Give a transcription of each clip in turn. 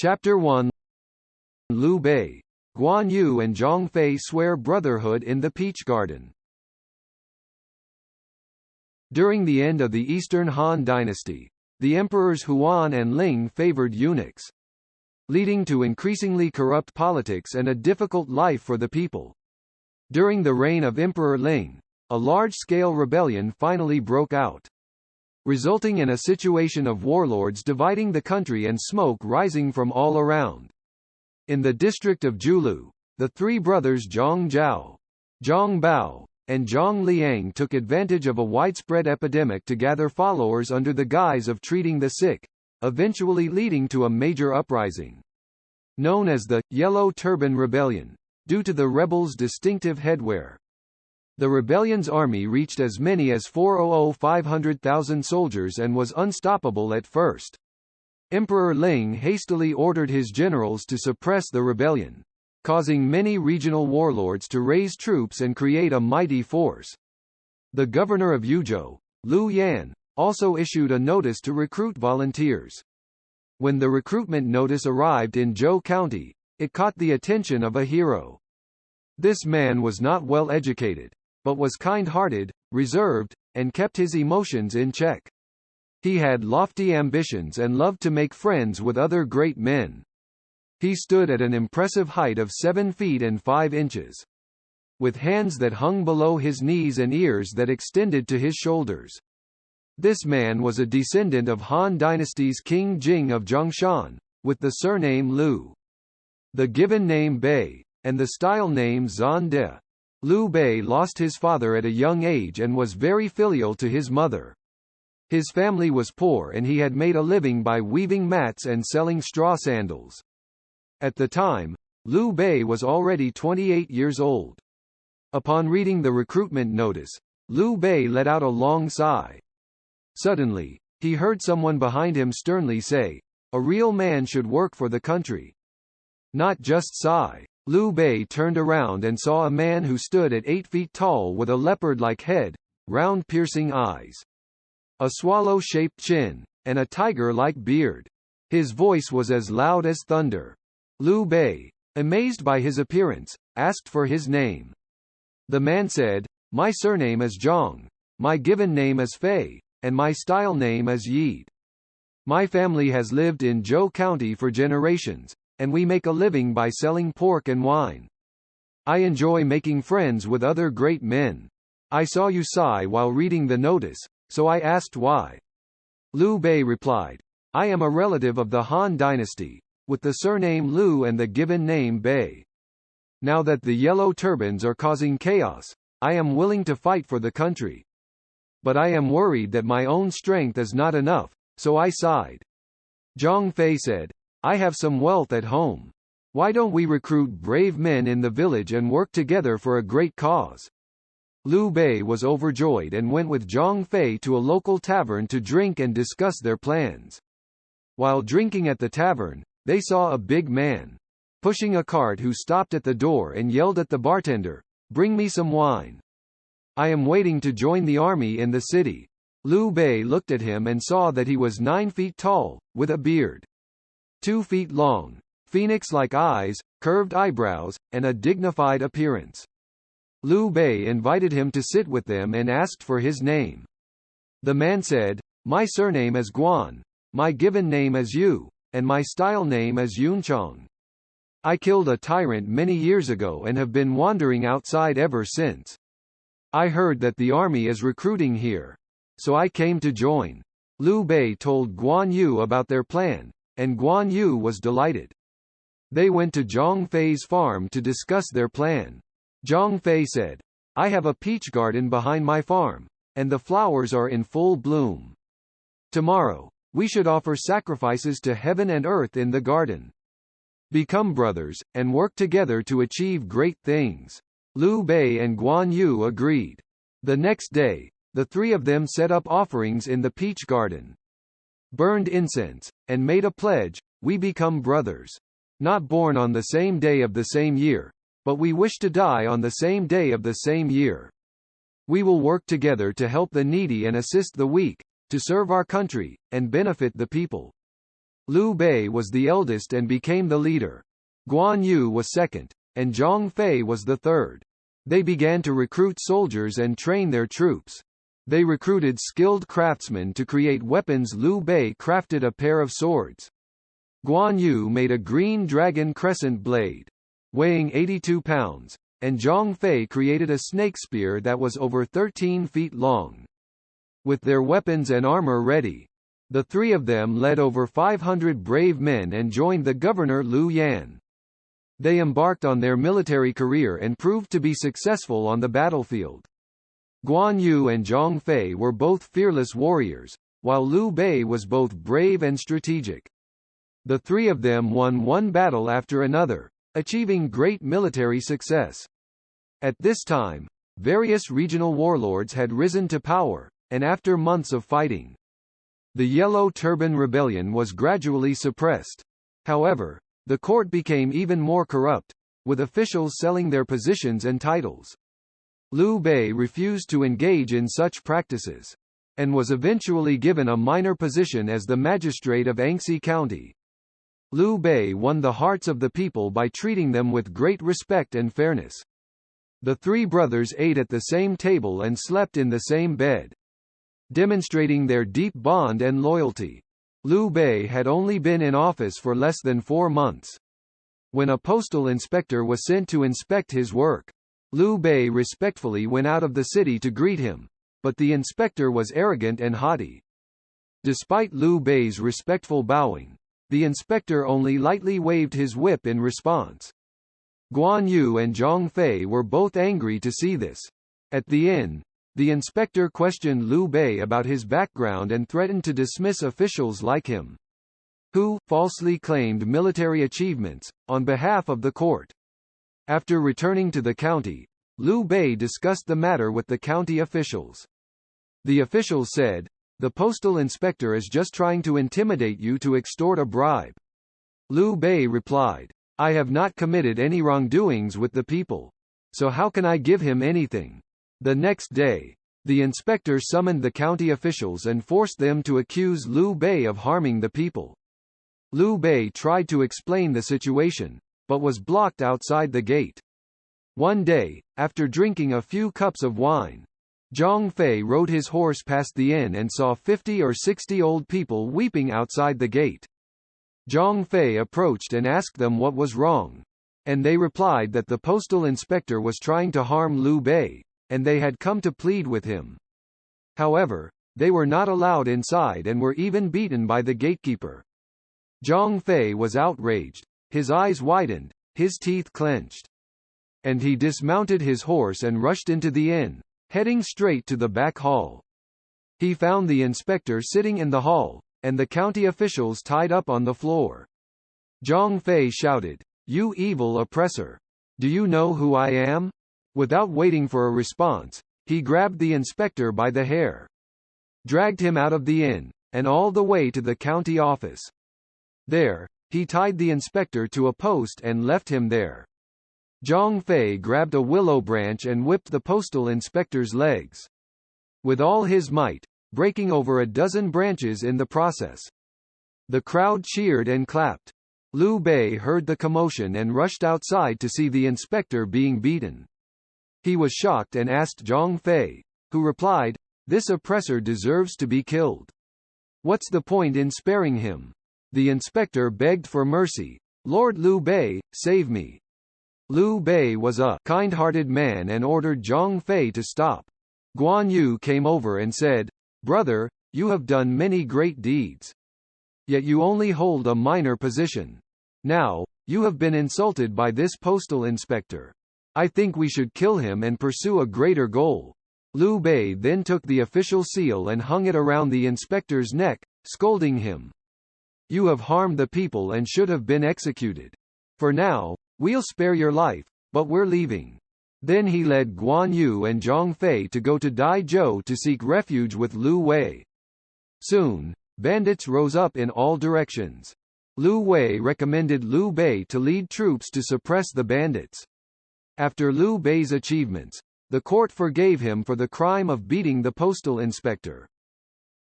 Chapter 1. Liu Bei, Guan Yu and Zhang Fei swear brotherhood in the Peach Garden. During the end of the Eastern Han Dynasty, the emperors Huan and Ling favored eunuchs, leading to increasingly corrupt politics and a difficult life for the people. During the reign of Emperor Ling, a large-scale rebellion finally broke out, resulting in a situation of warlords dividing the country and smoke rising from all around. In the district of Julu, the three brothers Zhang Zhao, Zhang Bao, and Zhang Liang took advantage of a widespread epidemic to gather followers under the guise of treating the sick, eventually leading to a major uprising, known as the Yellow Turban Rebellion, due to the rebels' distinctive headwear. The rebellion's army reached as many as 500,000 soldiers and was unstoppable at first. Emperor Ling hastily ordered his generals to suppress the rebellion, causing many regional warlords to raise troops and create a mighty force. The governor of Yuzhou, Liu Yan, also issued a notice to recruit volunteers. When the recruitment notice arrived in Zhou County, it caught the attention of a hero. This man was not well educated, but was kind-hearted, reserved, and kept his emotions in check. He had lofty ambitions and loved to make friends with other great men. He stood at an impressive height of 7 feet and 5 inches, with hands that hung below his knees and ears that extended to his shoulders. This man was a descendant of Han Dynasty's King Jing of Zhongshan, with the surname Liu, the given name Bei, and the style name Zande. Liu Bei lost his father at a young age and was very filial to his mother. His family was poor and he had made a living by weaving mats and selling straw sandals. At the time, Liu Bei was already 28 years old. Upon reading the recruitment notice, Liu Bei let out a long sigh. Suddenly, he heard someone behind him sternly say, "A real man should work for the country, not just sigh." Liu Bei turned around and saw a man who stood at 8 feet tall with a leopard-like head, round piercing eyes, a swallow-shaped chin, and a tiger-like beard. His voice was as loud as thunder. Liu Bei, amazed by his appearance, asked for his name. The man said, "My surname is Zhang, my given name is Fei, and my style name is Yi. My family has lived in Zhou County for generations, and we make a living by selling pork and wine. I enjoy making friends with other great men. I saw you sigh while reading the notice, so I asked why." Liu Bei replied, "I am a relative of the Han Dynasty, with the surname Liu and the given name Bei. Now that the yellow turbans are causing chaos, I am willing to fight for the country. But I am worried that my own strength is not enough, so I sighed." Zhang Fei said, "I have some wealth at home. Why don't we recruit brave men in the village and work together for a great cause?" Liu Bei was overjoyed and went with Zhang Fei to a local tavern to drink and discuss their plans. While drinking at the tavern, they saw a big man pushing a cart who stopped at the door and yelled at the bartender, "Bring me some wine. I am waiting to join the army in the city." Liu Bei looked at him and saw that he was 9 feet tall, with a beard 2 feet long, phoenix-like eyes, curved eyebrows, and a dignified appearance. Liu Bei invited him to sit with them and asked for his name. The man said, "My surname is Guan, my given name is Yu, and my style name is Yunchong. I killed a tyrant many years ago and have been wandering outside ever since. I heard that the army is recruiting here, so I came to join." Liu Bei told Guan Yu about their plan, and Guan Yu was delighted. They went to Zhang Fei's farm to discuss their plan. Zhang Fei said, "I have a peach garden behind my farm, and the flowers are in full bloom. Tomorrow, we should offer sacrifices to heaven and earth in the garden. Become brothers, and work together to achieve great things." Liu Bei and Guan Yu agreed. The next day, the three of them set up offerings in the peach garden, burned incense, and made a pledge, "We become brothers. Not born on the same day of the same year, but we wish to die on the same day of the same year. We will work together to help the needy and assist the weak, to serve our country, and benefit the people." Liu Bei was the eldest and became the leader. Guan Yu was second, and Zhang Fei was the third. They began to recruit soldiers and train their troops. They recruited skilled craftsmen to create weapons. Liu Bei crafted a pair of swords. Guan Yu made a green dragon crescent blade, weighing 82 pounds, and Zhang Fei created a snake spear that was over 13 feet long. With their weapons and armor ready, the three of them led over 500 brave men and joined the governor Liu Yan. They embarked on their military career and proved to be successful on the battlefield. Guan Yu and Zhang Fei were both fearless warriors, while Liu Bei was both brave and strategic. The three of them won one battle after another, achieving great military success. At this time, various regional warlords had risen to power, and after months of fighting, the Yellow Turban Rebellion was gradually suppressed. However, the court became even more corrupt, with officials selling their positions and titles. Liu Bei refused to engage in such practices, and was eventually given a minor position as the magistrate of Anxi County. Liu Bei won the hearts of the people by treating them with great respect and fairness. The three brothers ate at the same table and slept in the same bed, demonstrating their deep bond and loyalty. Liu Bei had only been in office for less than 4 months. When a postal inspector was sent to inspect his work, Liu Bei respectfully went out of the city to greet him, but the inspector was arrogant and haughty. Despite Liu Bei's respectful bowing, the inspector only lightly waved his whip in response. Guan Yu and Zhang Fei were both angry to see this. At the end, the inspector questioned Liu Bei about his background and threatened to dismiss officials like him, who falsely claimed military achievements, on behalf of the court. After returning to the county, Liu Bei discussed the matter with the county officials. The officials said, "The postal inspector is just trying to intimidate you to extort a bribe." Liu Bei replied, "I have not committed any wrongdoings with the people, so how can I give him anything?" The next day, the inspector summoned the county officials and forced them to accuse Liu Bei of harming the people. Liu Bei tried to explain the situation, but was blocked outside the gate. One day, after drinking a few cups of wine, Zhang Fei rode his horse past the inn and saw 50 or 60 old people weeping outside the gate. Zhang Fei approached and asked them what was wrong, and they replied that the postal inspector was trying to harm Liu Bei, and they had come to plead with him. However, they were not allowed inside and were even beaten by the gatekeeper. Zhang Fei was outraged, his eyes widened, his teeth clenched, and he dismounted his horse and rushed into the inn, heading straight to the back hall. He found the inspector sitting in the hall, and the county officials tied up on the floor. Zhang Fei shouted, "You evil oppressor! Do you know who I am?" Without waiting for a response, he grabbed the inspector by the hair, dragged him out of the inn, and all the way to the county office. There, he tied the inspector to a post and left him there. Zhang Fei grabbed a willow branch and whipped the postal inspector's legs with all his might, breaking over a dozen branches in the process. The crowd cheered and clapped. Liu Bei heard the commotion and rushed outside to see the inspector being beaten. He was shocked and asked Zhang Fei, who replied, "This oppressor deserves to be killed. What's the point in sparing him?" The inspector begged for mercy. "Lord Liu Bei, save me." Liu Bei was a kind-hearted man and ordered Zhang Fei to stop. Guan Yu came over and said, "Brother, you have done many great deeds. Yet you only hold a minor position. Now, you have been insulted by this postal inspector. I think we should kill him and pursue a greater goal." Liu Bei then took the official seal and hung it around the inspector's neck, scolding him. "You have harmed the people and should have been executed. For now, we'll spare your life, but we're leaving." Then he led Guan Yu and Zhang Fei to go to Daizhou to seek refuge with Liu Wei. Soon, bandits rose up in all directions. Liu Wei recommended Liu Bei to lead troops to suppress the bandits. After Liu Bei's achievements, the court forgave him for the crime of beating the postal inspector,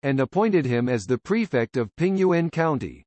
and appointed him as the prefect of Pingyuan County.